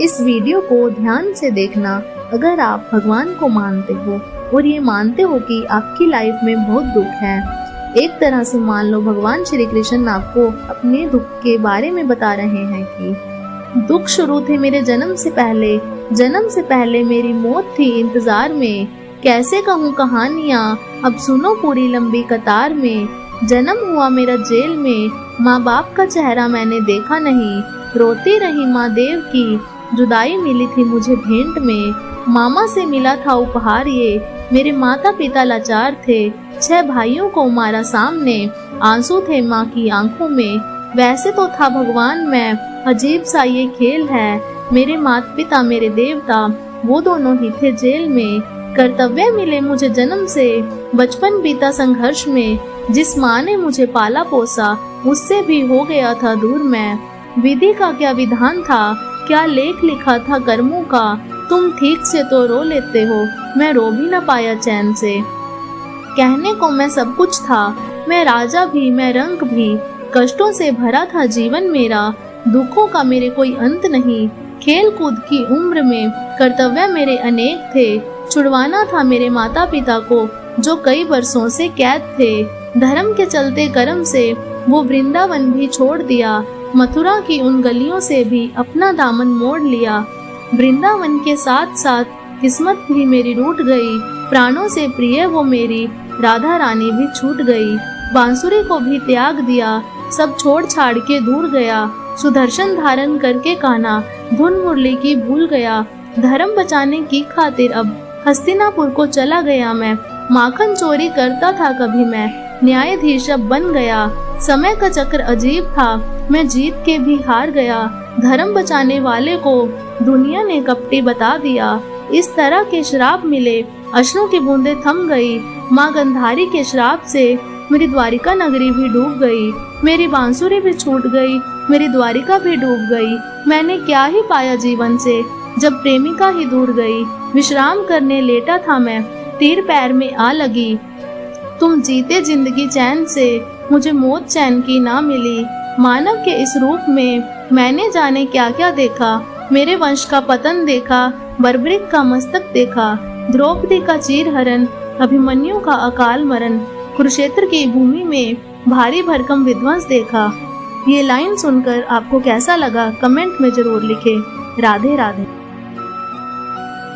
इस वीडियो को ध्यान से देखना अगर आप भगवान को मानते हो और ये मानते हो कि आपकी लाइफ में बहुत दुख है। एक तरह से मान लो भगवान श्री कृष्ण आपको अपने दुख के बारे में बता रहे हैं कि दुख शुरू थे मेरे जन्म से पहले मेरी मौत थी इंतजार में। कैसे कहूँ कहानियाँ अब सुनो पूरी लंबी कतार में। जन्म हुआ मेरा जेल में, माँ बाप का चेहरा मैंने देखा नहीं। रोती रही माँ देव की, जुदाई मिली थी मुझे भेंट में। मामा से मिला था उपहार ये, मेरे माता पिता लाचार थे। 6 भाइयों को मारा सामने, आंसू थे माँ की आंखों में। वैसे तो था भगवान मैं, अजीब सा ये खेल है। मेरे माता पिता मेरे देवता, वो दोनों ही थे जेल में। कर्तव्य मिले मुझे जन्म से, बचपन बीता संघर्ष में। जिस माँ ने मुझे पाला पोसा, उससे भी हो गया था दूर मैं। विधि का क्या विधान था, क्या लेख लिखा था कर्मों का। तुम ठीक से तो रो लेते हो, मैं रो भी न पाया चैन से। कहने को मैं सब कुछ था, मैं राजा भी मैं रंक भी। कष्टों से भरा था जीवन मेरा, दुखों का मेरे कोई अंत नहीं। खेल कूद की उम्र में कर्तव्य मेरे अनेक थे। छुड़वाना था मेरे माता पिता को, जो कई वर्षों से कैद थे। धर्म के चलते कर्म से वो वृंदावन भी छोड़ दिया। मथुरा की उन गलियों से भी अपना दामन मोड़ लिया। वृंदावन के साथ साथ किस्मत भी मेरी रूठ गई। प्राणों से प्रिय वो मेरी राधा रानी भी छूट गई। बांसुरी को भी त्याग दिया, सब छोड़ छाड़ के दूर गया। सुदर्शन धारण करके कान्हा धुन मुरली की भूल गया। धर्म बचाने की खातिर अब हस्तिनापुर को चला गया मैं। माखन चोरी करता था कभी मैं, न्यायाधीश अब बन गया। समय का चक्र अजीब था, मैं जीत के भी हार गया। धर्म बचाने वाले को दुनिया ने कपटी बता दिया। इस तरह के श्राप मिले, अश्रु की बूंदें थम गई। माँ गंधारी के श्राप से मेरी द्वारिका नगरी भी डूब गई। मेरी बांसुरी भी छूट गई, मेरी द्वारिका भी डूब गई। मैंने क्या ही पाया जीवन से, जब प्रेमिका ही दूर गई। विश्राम करने लेटा था मैं, तीर पैर में आ लगी। तुम जीते जिंदगी चैन से, मुझे मौत चैन की ना मिली। मानव के इस रूप में मैंने जाने क्या क्या देखा। मेरे वंश का पतन देखा, बर्बरिक का मस्तक देखा। द्रौपदी का चीर हरण, अभिमन्यु का अकाल मरण। कुरुक्षेत्र की भूमि में भारी भरकम विध्वंस देखा। ये लाइन सुनकर आपको कैसा लगा कमेंट में जरूर लिखें। राधे राधे।